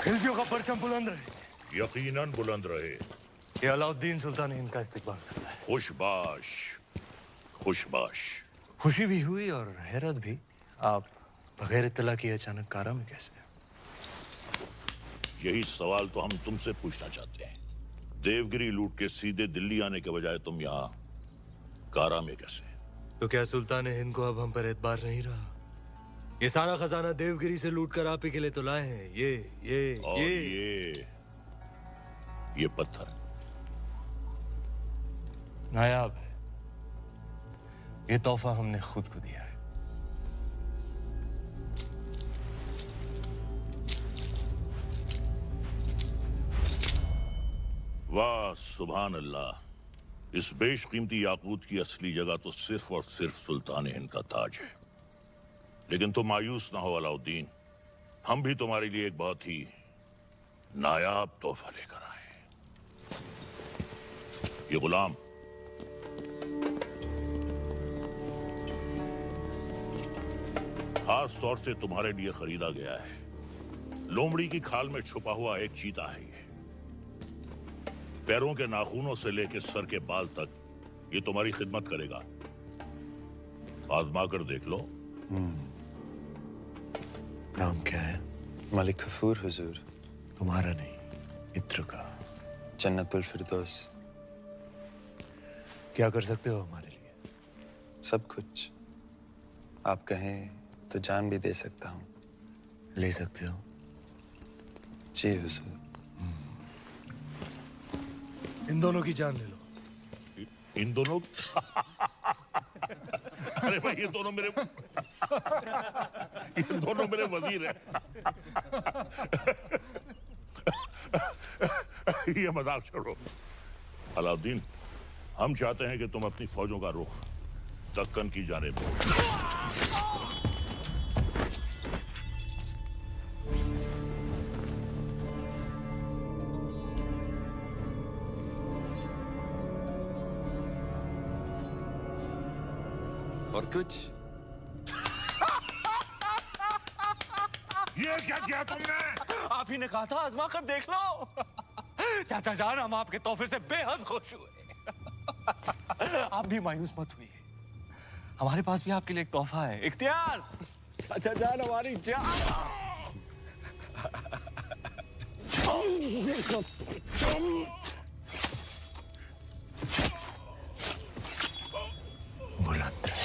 खिलजियों का परचम बुलंद रहे। यकीनन बुलंद रहे। ये अलाउद्दीन सुल्तान हिंद का इस्तेमाल करता है। खुशबाश, खुशबाश। खुशी भी हुई और हैरत भी। आप बगैर इत्तला किए अचानक कारा में कैसे? यही सवाल तो हम तुमसे पूछना चाहते हैं। देवगिरी लूट के सीधे दिल्ली आने के बजाय तुम यहाँ कारा में कैसे? तो क्या सुल्तान हिंद को अब हम पर एतबार नहीं रहा? ये सारा खजाना देवगिरी से लूट कर आप ही के लिए तो लाए हैं। ये पत्थर नायाब है। ये तोहफा हमने खुद को दिया है। वाह सुभान अल्लाह। इस बेशकीमती याकूत की असली जगह तो सिर्फ और सिर्फ सुल्तान हिंद का ताज है। लेकिन तुम मायूस ना हो अलाउद्दीन, हम भी तुम्हारे लिए एक बहुत ही नायाब तोहफा लेकर आए हैं। ये गुलाम खास तौर से तुम्हारे लिए खरीदा गया है। लोमड़ी की खाल में छुपा हुआ एक चीता है ये। पैरों के नाखूनों से लेकर सर के बाल तक ये तुम्हारी खिदमत करेगा। आजमा कर देख लो। नाम क्या है? मलिक गफूर हुजूर। तुम्हारा नहीं, इत्र का। जन्नतुल फिरदौस। क्या कर सकते हो हमारे लिए? सब कुछ। आप कहें तो जान भी दे सकता हूँ। ले सकते हो? जी हुजूर। इन दोनों की जान ले लो। इन दोनों अरे भाई ये दोनों मेरे वजीर हैं। ये मजाक छोड़ो अलाउद्दीन, हम चाहते हैं कि तुम अपनी फौजों का रुख दक्कन की जानिब और कुछ? ये क्या किया तुमने? आप ही ने कहा था आजमा कर देख लो। चाचा जान, हम आपके तोहफे से बेहद खुश हुए। आप भी मायूस मत हुई। हमारे पास भी आपके लिए एक तोहफा है। इख्तियार, चाचा जान हमारी जान। बुलंद रहे।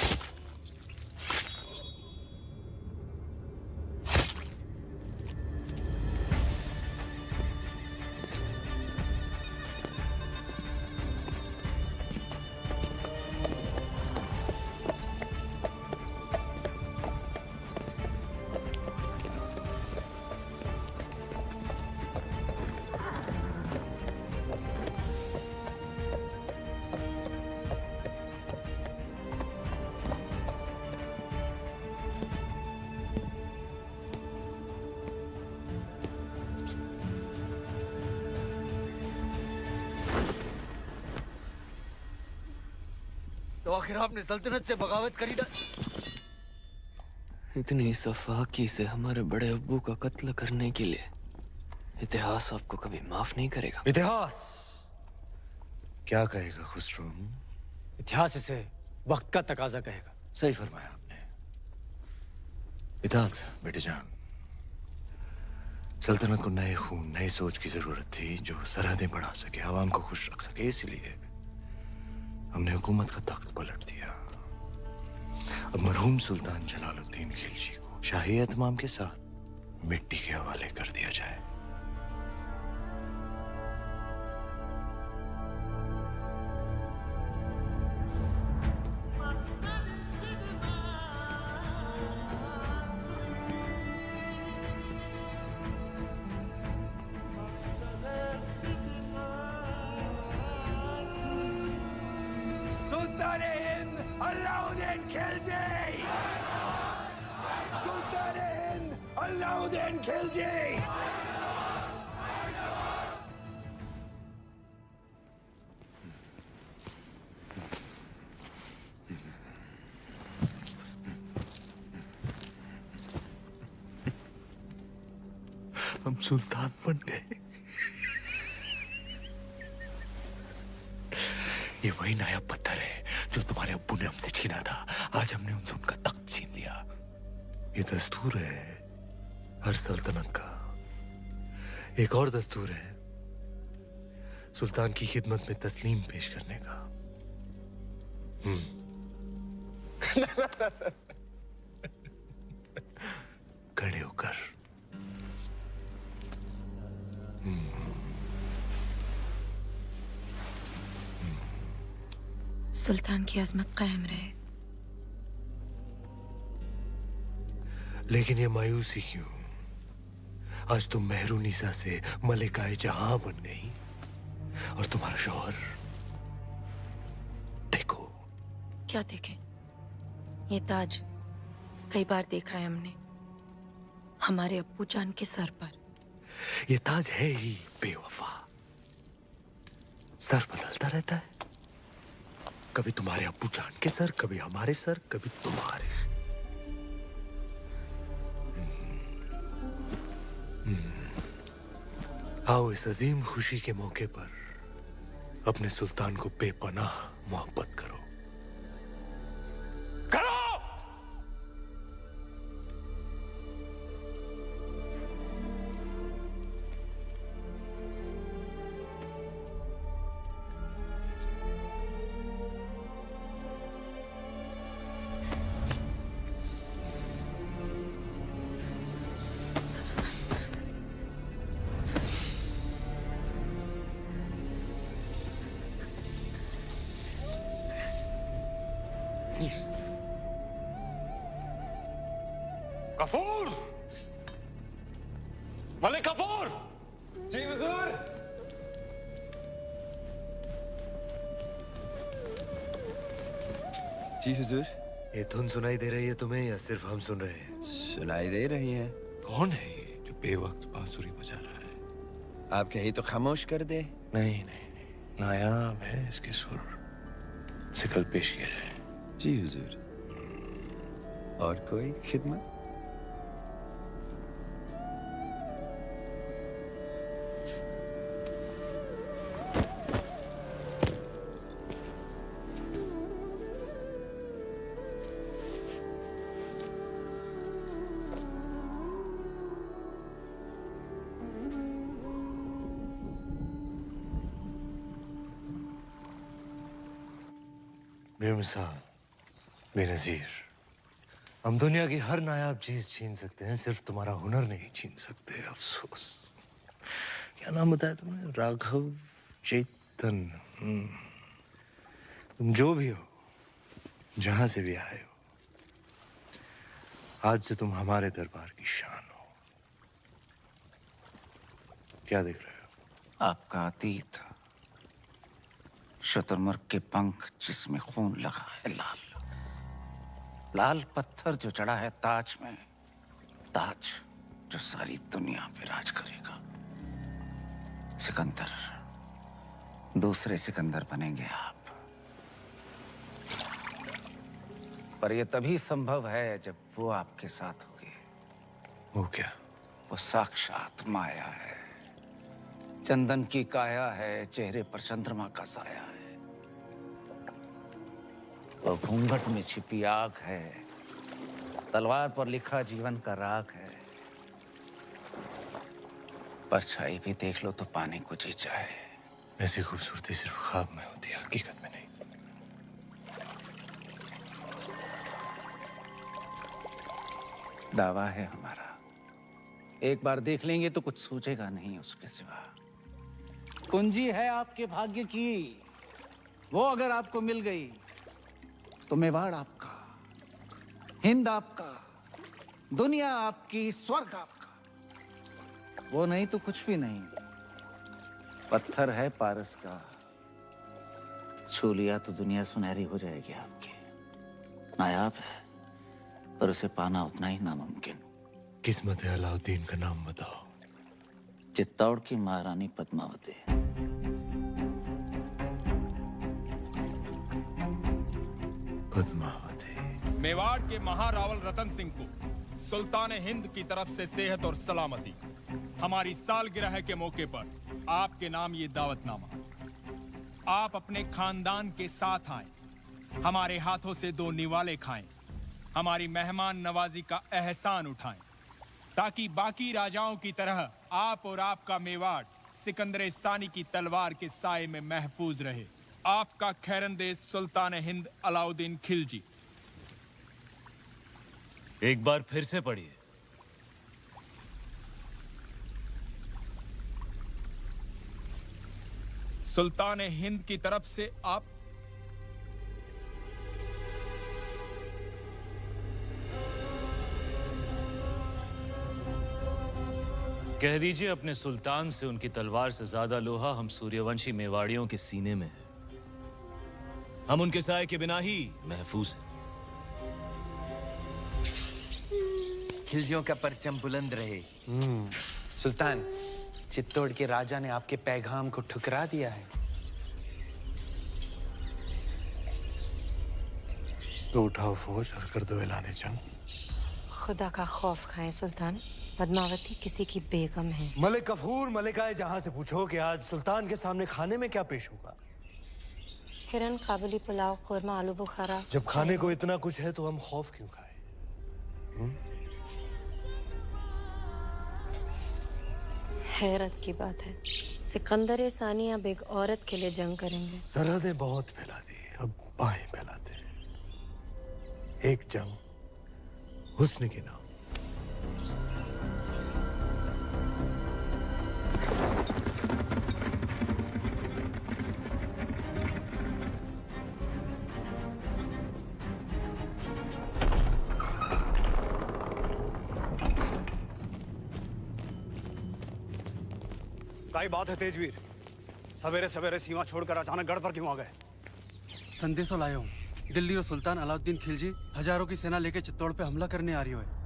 तो आखिर आपने सल्तनत से बगावत करी ना? इतनी सफाकी से हमारे बड़े अब्बू का कत्ल करने के लिए इतिहास आपको कभी माफ नहीं करेगा। इतिहास क्या कहेगा खुसरो? इतिहास इसे वक्त का तकाजा कहेगा। सही फरमाया आपने। इताअत बेटे जान। सल्तनत को नए खून, नई सोच की जरूरत थी जो सरहदें बढ़ा सके, आवाम को खुश रख सके। इसलिए हमने हुकूमत का तख्त पलट दिया। अब मरहूम सुल्तान जलालुद्दीन खिलजी को शाही एहतमाम के साथ मिट्टी के हवाले कर दिया जाए। सुल्तान हिंद अलाउद्दीन खिलजी! सुल्तान हिंद अलाउद्दीन खिलजी! हम सुल्तान बन गए। ये वही नायाब पत्थर है जो तुम्हारे अब्बू ने हमसे छीना था। आज हमने उनसे उनका तख्त छीन लिया। ये दस्तूर है हर सल्तनत का। एक और दस्तूर है सुल्तान की खिदमत में तस्लीम पेश करने का। खड़े होकर। सुल्तान की अजमत कायम रहे। लेकिन ये मायूसी क्यों? आज तुम मेहरुनिसा से मलिकाए जहां बन गई और तुम्हारा शौहर देखो। क्या देखें? ये ताज कई बार देखा है हमने हमारे अब्बू जान के सर पर। ये ताज है ही बेवफा। सर बदलता रहता है, कभी तुम्हारे अब्बू जान के सर, कभी हमारे सर, कभी तुम्हारे। आओ इस अजीम खुशी के मौके पर अपने सुल्तान को बेपनाह मोहब्बत करो। गफूर! मलिक गफूर! जी हुजूर। जी हुजूर। ये धुन सुनाई दे रही है तुम्हें या सिर्फ हम सुन रहे हैं? सुनाई दे रही है। कौन है ये जो बेवक्त बांसुरी बजा रहा है? आप कहीं तो खामोश कर दे। नहीं नहीं नहीं, नायाब है इसके सुर। सिकल पेश किया जाए। जी हुजूर। और कोई खिदमत? बेमिसाल, बेनजीर। हम दुनिया की हर नायाब चीज छीन सकते हैं, सिर्फ तुम्हारा हुनर नहीं छीन सकते। अफसोस। क्या नाम बताया तुमने? राघव चेतन। तुम जो भी हो, जहां से भी आए हो, आज से तुम हमारे दरबार की शान हो। क्या देख रहे हो? आपका अतीत, शुतुरमुर्ग के पंख जिसमें खून लगा है लाल, लाल पत्थर जो चढ़ा है ताज में, ताज जो सारी दुनिया पे राज करेगा। सिकंदर, दूसरे सिकंदर बनेंगे आप। पर यह तभी संभव है जब वो आपके साथ होगी। वो क्या? वो साक्षात माया है, चंदन की काया है, चेहरे पर चंद्रमा का साया है। वो घूंघट में छिपी आग है, तलवार पर लिखा जीवन का राग है। परछाई भी देख लो तो पाने को जी चाहे। ऐसी खूबसूरती सिर्फ ख्वाब में होती है, हकीकत में नहीं। दावा है हमारा, एक बार देख लेंगे तो कुछ सूझेगा नहीं उसके सिवा। कुंजी है आपके भाग्य की, वो अगर आपको मिल गई तो मेवाड़ आपका, हिंद आपका, दुनिया आपकी, स्वर्ग आपका। वो नहीं तो कुछ भी नहीं। पत्थर है पारस का, छू लिया तो दुनिया सुनहरी हो जाएगी आपकी। नायाब है पर उसे पाना उतना ही नामुमकिन। किस्मत है अलाउद्दीन का नाम बताओ। चित्तौड़ की महारानी पद्मावती। पद्मावती। मेवाड़ के महारावल रतन सिंह को सुल्तान हिंद की तरफ से सेहत और सलामती। हमारी सालगिरह के मौके पर आपके नाम ये दावतनामा। आप अपने खानदान के साथ आए, हमारे हाथों से 2 निवाले खाएं, हमारी मेहमान नवाजी का एहसान उठाएं, ताकि बाकी राजाओं की तरह आप और आपका मेवाड़ सिकंदर सानी की तलवार के साए में महफूज रहे। आपका खैरंदेज सुल्तान हिंद अलाउद्दीन खिलजी। एक बार फिर से पढ़िए। सुल्तान हिंद की तरफ से आप कह दीजिए अपने सुल्तान से उनकी तलवार से ज्यादा लोहा हम सूर्यवंशी मेवाड़ियों के सीने में है। हम उनके साए के बिना ही महफूज हैं। खिलजियों का परचम बुलंद रहे। सुल्तान, चित्तौड़ के राजा ने आपके पैगाम को ठुकरा दिया है। तो उठाओ फौज और कर दो ऐलान जंग। खुदा का खौफ खाएं सुल्तान, पद्मावती किसी की बेगम है। मलिक गफूर मलिकाए जहां से पूछो कि आज सुल्तान के सामने खाने में क्या पेश होगा। हिरन, काबुली पुलाव, कोरमा, आलू बुखारा। जब खाने को इतना कुछ है तो हम खौफ क्यों खाए? हैरत की बात है, सिकंदर सानी अब एक औरत के लिए जंग करेंगे। सरहदें बहुत फैला दी, अब बाहें फैलाते हैं। एक जंग हुस्न के नाम। क्या बात है तेजवीर? सवेरे सवेरे सीमा छोड़कर अचानक गढ़ पर क्यों आ गए? संदेशो लाया हूँ। दिल्ली और सुल्तान अलाउद्दीन खिलजी हजारों की सेना लेकर चित्तौड़ पे हमला करने आ रही है।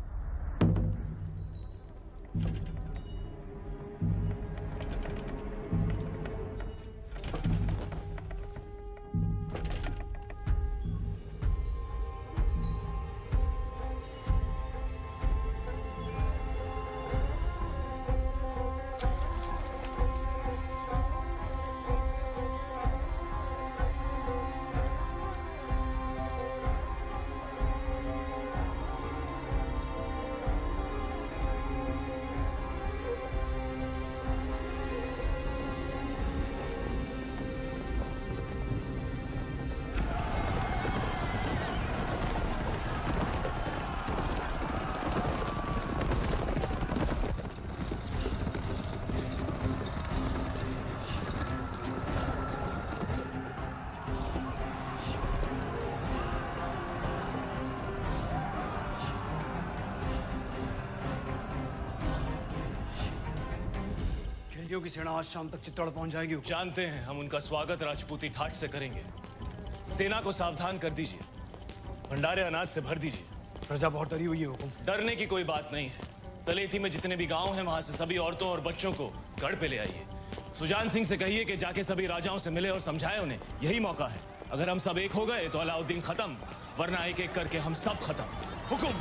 खिलजियों की सेना आज शाम तक चित्तौड़ पहुंच जाएगी। जानते हैं, हम उनका स्वागत राजपूती ठाट से करेंगे। सेना को सावधान कर दीजिए, भंडारे अनाज से भर दीजिए। प्रजा बहुत डरी हुई है हुकुम। डरने की कोई बात नहीं है। तलेठी में जितने भी गांव हैं वहां से सभी औरतों और बच्चों को गढ़ पे ले आइए। सुजान सिंह से कहिए कि जाके सभी राजाओं से मिले और समझाए उन्हें यही मौका है। अगर हम सब एक हो गए तो अलाउद्दीन खत्म, वरना एक एक करके हम सब खत्म। हुकुम।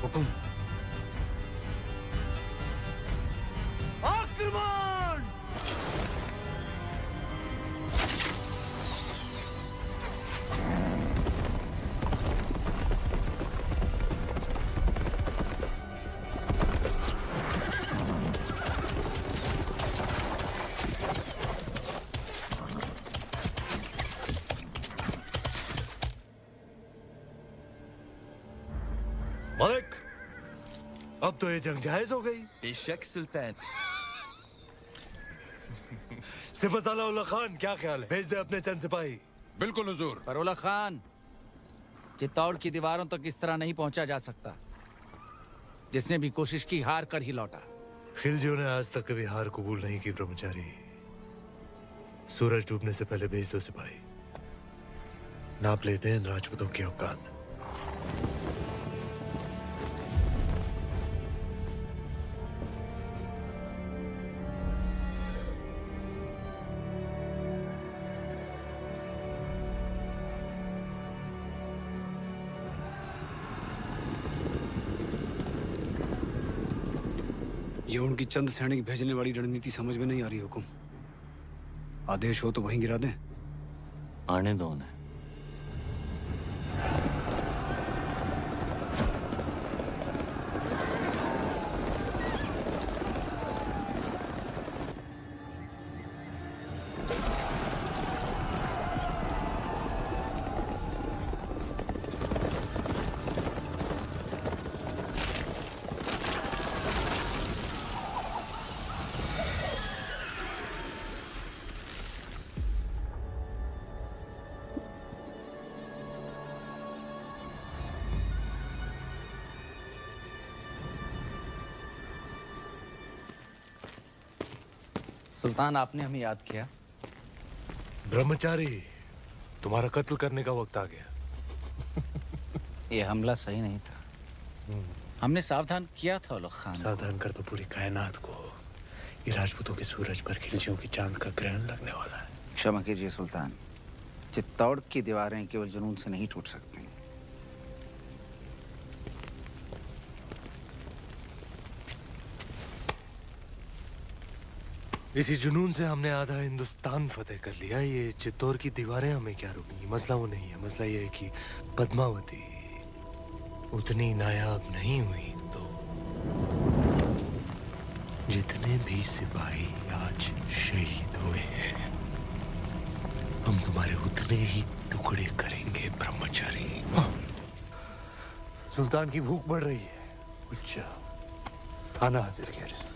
हुकुम। आक्रमण! मलिक, अब तो ये जंग जायज हो गई। बेशक सुल्तान। सिपहसालार उल्ला खान, क्या ख्याल है? भेज दे अपने चंद सिपाही। बिल्कुल हुजूर। पर उल्ला खान, चित्तौड़ की दीवारों तक इस तरह नहीं पहुंचा जा सकता। जिसने भी कोशिश की हार कर ही लौटा। खिलजियों ने आज तक कभी हार कबूल नहीं की ब्रह्मचारी। सूरज डूबने से पहले भेज दो सिपाही। नाप लेते हैं इन राजपूतों की औकात। ये उनकी चंद सैनिक भेजने वाली रणनीति समझ में नहीं आ रही हुकुम। आदेश हो तो वहीं गिरा दें। आने दो उन्हें। सुल्तान, आपने हमें याद किया। ब्रह्मचारी, तुम्हारा कत्ल करने का वक्त आ गया। ये हमला सही नहीं था। हमने सावधान किया था उलग खान। सावधान कर तो पूरी कायनात को। ये राजपूतों के सूरज पर खिलजियों की चांद का ग्रहण लगने वाला है। क्षमा कीजिए सुल्तान, चित्तौड़ की दीवारें केवल जुनून से नहीं टूट सकती। इसी जुनून से हमने आधा हिंदुस्तान फतेह कर लिया। ये चित्तौड़ की दीवारें हमें क्या रोकेंगी? मसला वो नहीं है। मसला ये है कि पद्मावती उतनी नायाब नहीं हुई तो जितने भी सिपाही आज शहीद हुए हैं, हम तुम्हारे उतने ही टुकड़े करेंगे ब्रह्मचारी। सुल्तान की भूख बढ़ रही है। अच्छा, खाना हाजिर किया जाए।